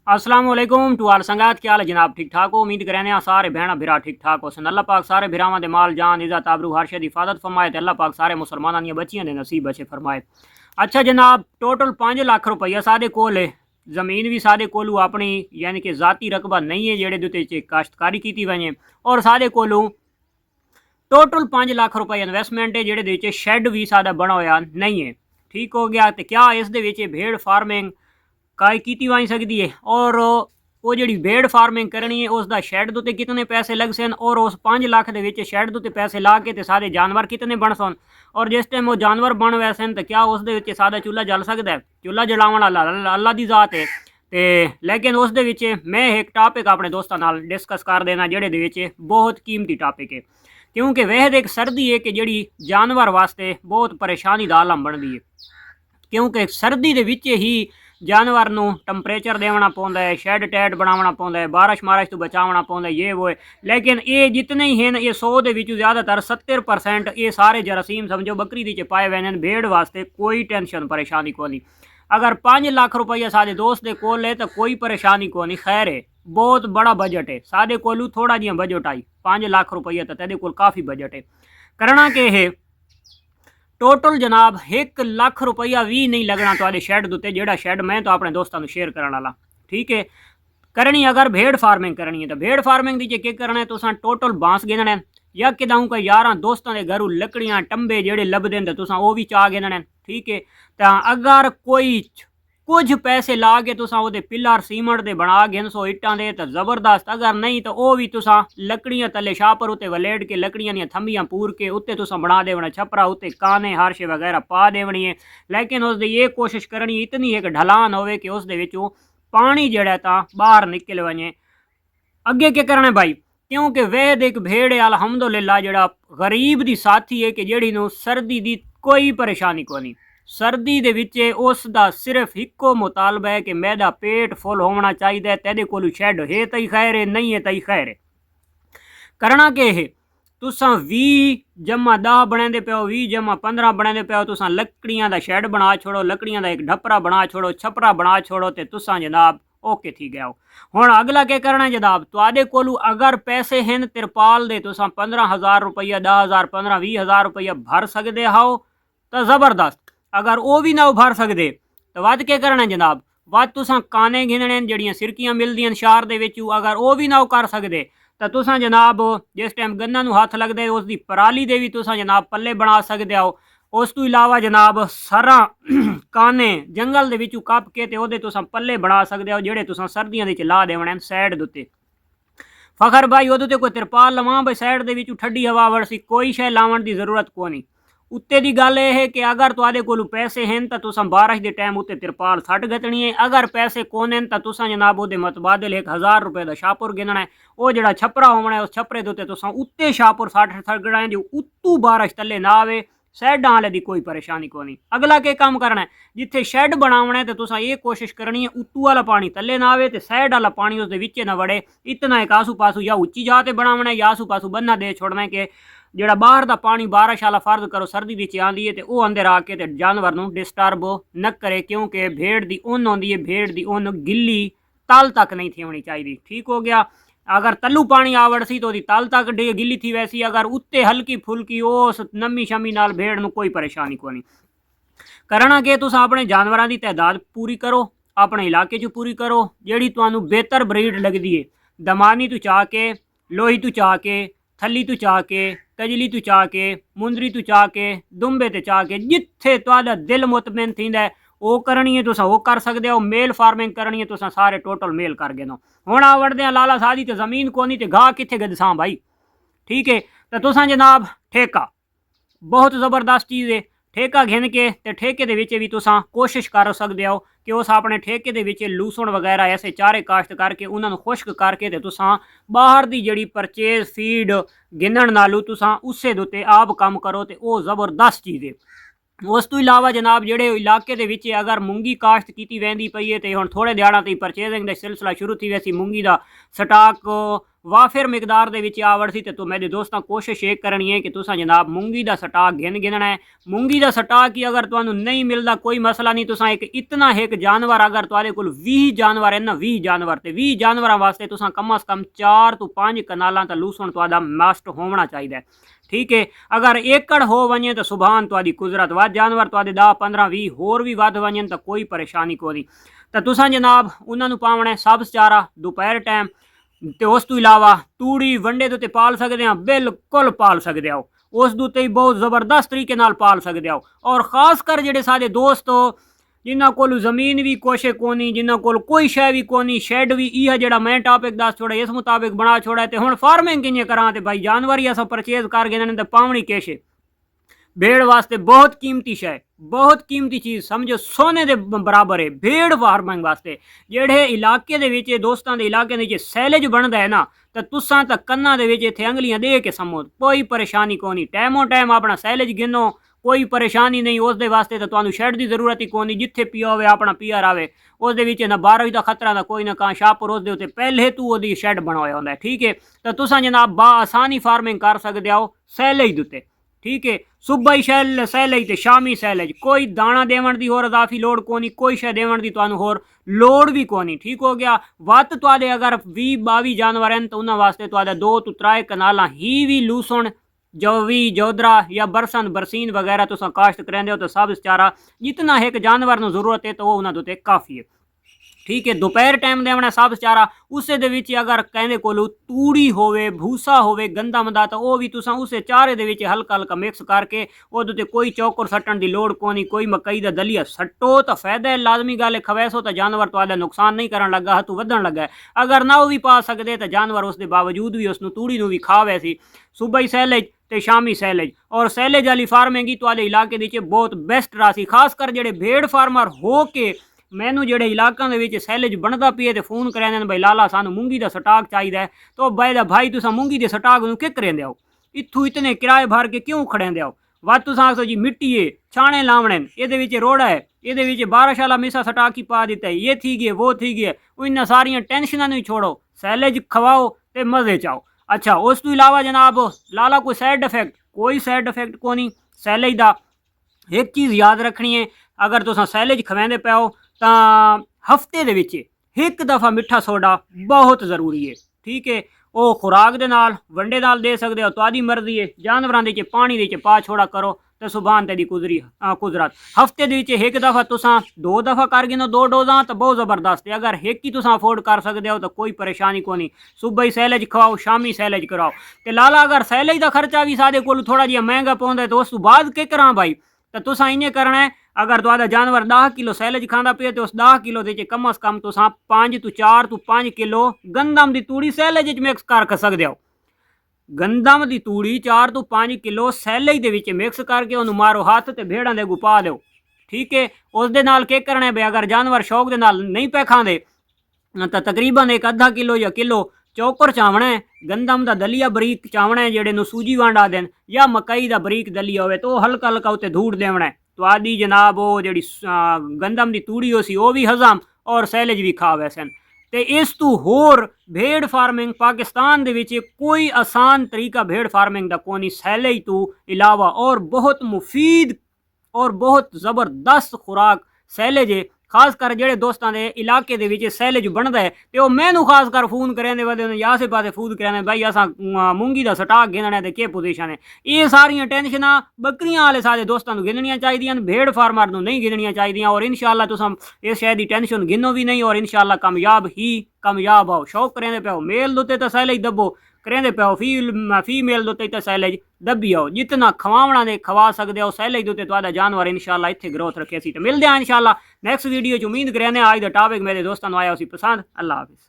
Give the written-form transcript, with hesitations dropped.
अस्सलाम वालेकुम टू आल संगात। क्या हाल है जनाब? ठीक ठाक हो? उम्मीद करें सारे भैन भरा ठीक ठाक हो। अल्लाह पाक सारे भरावां दे माल जान इज़्ज़त आबरू हर शे दी हिफाजत फरमाए ते अल्लाह पाक सारे मुसलमानां दी बच्चियां दे नसीब अच्छे फरमाए। अच्छा जनाब, टोटल 5 लाख रुपया सादे कोल है। ज़मीन भी सादे कोलू अपनी यानी कि ज़ाती रकबा नहीं है जेह्ड़े दे उत्ते काश्तकारी कीती वञे, और सादे कोलू टोटल 5 लाख रुपया इन्वेस्टमेंट है जेह्ड़े दे विच शैड भी सादा बना होया नहीं है। ठीक हो गया। तो क्या इस दे विच भेड़ फार्मिंग काई कीती वाई सकती है, और वो जी भेड़ फार्मिंग करनी है उसका शैड उत्ते कितने पैसे लग सन, और उस 5 लाख के शैड उत्ते पैसे ला के सारे जानवर कितने बन सन, और जिस टाइम वो जानवर बन वै सन तो क्या उस सादा चूल्हा जल सकता है? चूल्हा जलावन अल्लाह की जात है। तो लेकिन उस मैं एक टॉपिक अपने दोस्तों नाल डिस्कस कर देना जेह्ड़े बहुत कीमती टॉपिक है, क्योंकि वह एक सर्दी है कि जी जानवर वास्ते बहुत परेशानी का आलम बनती है, क्योंकि सर्दी के ही जानवर नूं टंपरेचर देना पौंदा है, शैड टैड बनाना पौंदा है, बारिश मारिश तो बचाना पौंदा है, ये वो है। लेकिन ये जितने ही हैं ये 100 के विचों ज़्यादातर 70% ये सारे जरासीम समझो बकरी दी पाए हुए हैं। भेड़ वास्ते कोई टेंशन परेशानी को नहीं। अगर 5 लाख रुपया सारे दोस्त के कोल है तो कोई परेशानी को नहीं। खैर है, बहुत बड़ा बजट है सादे कोलू, थोड़ा जिहा बजट आई 5 लाख रुपया तो तेरे कोल काफ़ी बजट है। करना के है टोटल जनाब 1 लाख रुपया भी नहीं लगना तो शैड उत्ते, जेड़ा शैड मैं तो अपने दोस्तों शेयर करने वाला। ठीक है। करनी अगर भेड़ फार्मिंग करनी है तो भेड़ फार्मिंग दी क्या करना है, तो टोटल बांस गिनने हैं या कि दाऊँ कोई 11 दोस्तों के घरों लकड़ियाँ टंबे जेड़े लभदे हैं तो वो भी चाह गिनने। ठीक है। तो अगर कोई कुछ पैसे ला के वो पिलर सीमेंट के बना गिनसो इट्टां दे तो जबरदस्त, अगर नहीं तो वह भी लकड़ियाँ तले शापर उत्ते वलेट के लकड़ियाँ दी थंबियाँ पूर के उत्ते बना देवना, छपरा उत्ते काने हारशे वगैरह पा देवनी है। लेकिन उसकी ये कोशिश करनी इतनी एक ढलान होवे कि उस पानी जड़ा बाहर निकल वजे। अगे क्या करना भाई, क्योंकि वह एक भेड़ है अलहमदुलिल्लाह जड़ा गरीब की साथी है कि जेड़ी सर्दी की कोई परेशानी को नहीं। सर्दी दे विचे उसका सिर्फ इको मुतालबा है कि मैदा पेट फुल होना चाहिए, तेरे को शैड है तो ही खैर है, नहीं है तो ही खैर है। करना के है, तुसा 20 जमा 10 बने पे हो, 20 जमा 15 बने पे हो, तुसा लकड़ियां का शैड बना छोड़ो, लकड़ियां का एक ढपरा बना छोड़ो, छपरा बना छोड़ो, तो तुसा जनाब ओके थी गया हो। हुण अगला क्या करना है जनाब, तुआदे कोलू अगर पैसे हैं तिरपाल दे तुसा 15,000 रुपया 10,000 15-20,000 रुपया भर सकते हो तो जबरदस्त। अगर वो भी ना भर सकते तो वध क्या करना है जनाब, वध तुसा काने गिनने जड़ियाँ सिरकियाँ मिलदियां शहर दे विच, अगर वो भी ना कर सकते तो तुसा जनाब जिस टाइम गन्ना नूं हथ लगदे उसकी पराली दे भी तुसा जनाब पल्ले बना सकते हो। उस तो इलावा जनाब सरा काने जंगल दे विचों कप के ते ओहदे तुसा पल्ले बना सकते हो, जेड़े तुसा सर्दियां दे ला देवणे सैड दे उत्ते। फखर भाई ओहदे कोई तिरपाल लवां भाई सैड दे विचों ठंडी हवा वरसी, कोई शै लावन की जरूरत को नहीं। उत्ते दी गल यह है कि अगर तुआदे कोल पैसे हैं तो तुसा बारिश के टाइम उत्ते तिरपाल सट गतनी है, अगर पैसे कोन हैं तो तुसा जनाब ओहदे मतबादल 1,000 रुपये का शापुर गिनना है। वो जड़ा छपरा होना है उस छपरे के उत्ते तुसा उत्ते शापुर सट सगड़ा है जो उत्तू बारिश थले ना आवे, सैडां वाले की कोई परेशानी को नहीं। अगला के काम करना है, जिथे शैड बनावना है तो तुसा ये कोशिश करनी है उत्तू वाला पानी थले ना आवे तो सैड वाला पानी उसके विच ना वड़े। इतना एक आसू पासू या उच्ची जगह ते बनावना है या आसू पासू बन्ना दे छोड़ना है कि ਜਿਹੜਾ बाहर का पानी बारिश वाला फर्ज करो सर्दी विच आंदी है तो वह अंदर आके तो जानवर नूं डिस्टर्ब न करे, क्योंकि भेड़ की उन आती है, भेड़ की उन गिली तल तक नहीं थी होनी चाहिए। ठीक हो गया। अगर तलू पानी आवड़ सी तो तल तक गिली थी वैसी, अगर उत्ते हल्की फुल्की उस नमी शमी नाल भेड़ नूं कोई परेशानी को नहीं। करना कि तुस अपने जानवरों की तादाद पूरी करो, अपने इलाके च पूरी करो, जिहड़ी तुहानूं बेहतर ब्रीड लगती है, दमानी तो चाह के, लोही तो चाह के, थली तो चाह के, कजली तो चाह के, मुंदरी तो चाह के, दुंबे तो चाह के, जिथे तुहाडा दिल मुतमिन थींदा है वो करनी है तुसा वो कर सकते हो। मेल फार्मिंग करनी है तुसा सारे टोटल मेल कर गिनो। हुण आवड़दे लाला सादी तो जमीन को नहीं तो गाह किथे गदसां भाई। ठीक है। तो तुसा जनाब ठेका बहुत ज़बरदस्त चीज़ है। ठेका घिन के ते ठेके दे विच भी तुसा कोशिश कर सकते हो कि उस अपने ठेके दे विच लूसण वगैरह ऐसे चारे काश्त करके उन्होंने खुश्क करके ते तुसा बाहर दी जड़ी परचेज फीड गिनण नालों तुसा उससे उत्ते आप काम करो तो वह ज़बरदस्त चीज़ है। उस तो इलावा जनाब जेड़े इलाके दे विच अगर मूंगी काश्त की वेंदी पई है तो हुण थोड़े दिहाड़ां ते परचेजिंग का सिलसिला शुरू थी वैसी मूंगी का स्टाक ਵਾਫਰ ਮਿਕਦਾਰ ਦੇ ਵਿੱਚ ਆਵੜ ਸੀ। ਤੇ ਤੂੰ ਮੇਰੇ ਦੋਸਤਾਂ ਕੋਸ਼ਿਸ਼ ਇਹ ਕਰਨੀ ਹੈ ਕਿ ਤੁਸੀਂ ਜਨਾਬ ਮੂੰਗੀ ਦਾ ਸਟਾਕ ਗਿਣਨਾ है। ਮੂੰਗੀ ਦਾ ਸਟਾਕ ਹੀ ਅਗਰ ਤੁਹਾਨੂੰ ਨਹੀਂ ਮਿਲਦਾ ਕੋਈ ਮਸਲਾ नहीं, तुसा एक इतना एक जानवर अगर तुहाडे कोल 20 जानवर है ना, 20 जानवर ते 20 जानवर वास्ते तुसा कम अज कम 4 तो 5 कनालां ता लूसण तुहाडा मस्ट होना चाहिए। ठीक है, अगर एकड़ हो वने तो सुभान तुहाडी कुदरत, वध जानवर तुहाडे 10 15 20 होर भी वध वने तो कोई परेशानी कोई। तो तुसा जनाब उन्होंने पावना सब्ज चारा दोपहर टाइम, तो उस तो इलावा तूड़ी वंडे तो पाल सकते हैं, बिल्कुल पाल सकते हो। उस दूते बहुत ज़बरदस्त तरीके नाल पाल सकते हो। और खास कर जेडे साडे दोस्त जिन्हों को जमीन भी कुछ कोनी, जिन्हों को कोई शै भी कोनी, शैड भी इह जेड़ा मैं टॉपिक दस छोड़ा इस मुताबिक बना छोड़ा। तो हुण फार्मिंग किवें करां, ते भाई जानवर ही असां परचेज कर गए तो पावनी किश भेड़ वास्ते बहुत कीमती शै, बहुत कीमती चीज़ समझो सोने के बराबर है भेड़ फार्मिंग वास्ते। जेड़े इलाके दे विच दोस्तां दे इलाके दे विच सैलेज बनदा है ना, तो तुसां तां कन्नां दे विच इत्थे अंगलियां दे के समो, कोई परेशानी कोनी। टाइमों टाइम अपना सैलेज गिनो, कोई परेशानी नहीं। उस दे वास्ते तो तुहानूं शैड की जरूरत ही कोनी, जिथे पिया होवे अपना पिया रहे। उस दे विच ना बारिश का खतरा ना कोई ना कहाँ शाहपुर, उस दे उत्ते पहले तू ओदी शैड बनाया होंदा है। ठीक है, तो तुसां जनाब बा आसानी फार्मिंग कर सकदे हो सैलेज दे उत्ते। ठीक है, सुबह ही सैलेज ते शामी सैलेज, कोई दाना देवन की होर अदाफी लोड़ कोनी, कोई शै देवन की तुहानूं होर लोड़ भी कोनी। ठीक हो गया। वत तुहाडे अगर 20-22 जानवर हैं तो उन्हां वास्ते तुहाडा 2 तो 3 कनालां ही भी लूसण जवी जोदरा या बरसन बरसीन वगैरह तुसां काश्त करेंदे हो तो सब चारा जितना एक जानवर नूं जरूरत है तो वो उन्हां दे उत्ते काफ़ी है। ठीक है, दोपहर टाइम देवना सब चारा। उस दे विच अगर कहंदे कोल तूड़ी होवे, भूसा होवे गंदम दा, तो वो भी तुसां उस चारे दे विच हल्का हल्का मिक्स करके ओहदे ते कोई चौकर सट्टण दी लोड़ कोनी, कोई मकई दा दलिया सट्टो तो फायदा है। लाजमी गल है, खवैसो तो जानवर तुहाडा नुकसान नहीं करन लगा, हथू वधण लगा है। अगर ना वो भी पा सकदे तो जानवर उस दे बावजूद भी उसनूं तूड़ी नूं भी खा वैसी। सुबह ही सैलेज ते शामी सैलेज, और सैलेज वाली फार्मिंग ही तुहाडे इलाके दे विच बहुत बेस्ट रासी। खास कर जेडे भेड़ फार्मर हो के मैनू जेडे इलाकों के सैलेज बनता पिए तो फोन करें भाई लाला सानू मूंगी का स्टाक चाहिए, तो भाई तुसा मूंगी के स्टाक नूं कि करेंदे हो, इत्थू इतने किराए भर के क्यों खड़ेंदे हो। वत तुसां आखो जी मिट्टी है, छाने लावणे, ये रोड़ा है, ये बारिश वाला मिसा स्टाक ही पा दिता है, ये थी गए वो थी गए। इन्ना सारिया टेंशनां नहीं छोड़ो, सैलेज खवाओ तो मजे चाओ। अच्छा, उस तो इलावा जनाब लाला कोई साइड इफेक्ट, कोई साइड इफेक्ट को नहीं सैलेज का। एक चीज़ याद रखनी है, अगर तुसां सैलेज खवेंदे पे हो तो हफ्ते दे विच एक दफ़ा मिठा सोडा बहुत जरूरी है। ठीक है, वो खुराक दे नाल वंडे नाल दे सकते हो, तुहाडी मर्जी है। जानवरां दे पानी दे पा छोड़ा करो तो सुभान तेरी कुदरत। हफ्ते दे विच एक दफ़ा तुसां 2 दफ़ा कर गिनो 2 डोज़ां तो बहुत ज़बरदस्त है। अगर एक ही तुसां अफोर्ड कर सकते हो तो कोई परेशानी को नहीं। सुबह ही सैलेज खवाओ, शामी सैलेज कराओ। तो लाला अगर सैलेज का खर्चा भी साडे कोल थोड़ा जिहा महंगा पौंदा है तो उस तो बाद के करां भाई। तो तुसां इवें करना है, अगर तुहाडा जानवर 10 किलो सैलेज खांदा पिए तो उस 10 किलो दे कम अज कम तुसां 5 तो 4 तो 5 किलो गंदम की तूड़ी सैलेज मिक्स कर सकते हो। गंदम की तूड़ी 4 तो 5 किलो सैलेज दे विच मिक्स करके उन्होंने मारो हाथ तो भेड़ां दे अगू पा दो। ठीक है, उस दे नाल के करना है भाई, अगर जानवर शौक दे नाल नहीं पे खांदे तो तकरीबन 1 आधा किलो या किलो चौकर चावना है, गंदम का दलिया बरीक चावना है जेडे नूं सूजी वांडा देन, या मकई का बरीक दलिया होवे तो हल्का हल्का उत्ते धूड़ देवना है। तो आदि जनाब वो जी गंदम की तूड़ी हो सी वो भी हजम और सैलेज भी खा वैसन। तो इस तू होर भेड़ फार्मिंग पाकिस्तान दे विच कोई आसान तरीका भेड़ फार्मिंग का कोनी सैलेज तो इलावा, और बहुत मुफीद और बहुत ज़बरदस्त खुराक सैलेज है। खास कर जेडे दोस्तों के इलाके दे विच सैलेज बनता है तो मैनू खास कर फोन करेंदे वदे या आसे पासे फोन करेंदे भाई असां मूंगी का स्टाक गिनना है तो क्या पोजीशन है। ये सारियां टेंशनां बकरियां वाले सारे दोस्तों को गिननियां चाहिए, भेड़ फार्मर को नहीं गिननियां चाहिए। और इंशाअल्लाह तुम इस शय की टेंशन गिनो भी नहीं और इंशाअल्लाह कामयाब हो। शौक करेंदे पे हो मेल दोते तो सैलेज दबो, करेंदे पे हो फीमेल दोते तो सैलेज दबी आओ। जितना खवावना दे खवा सकते हो सैलेज दोते तो जानवर इंशाअल्लाह इत्थे ग्रोथ रखे सी। तो मिलते हैं इंशाअल्लाह नेक्स्ट वीडियो। उम्मीद करें आज का टॉपिक मेरे दोस्तों आया उसी पसंद। अल्लाह हाफिज़।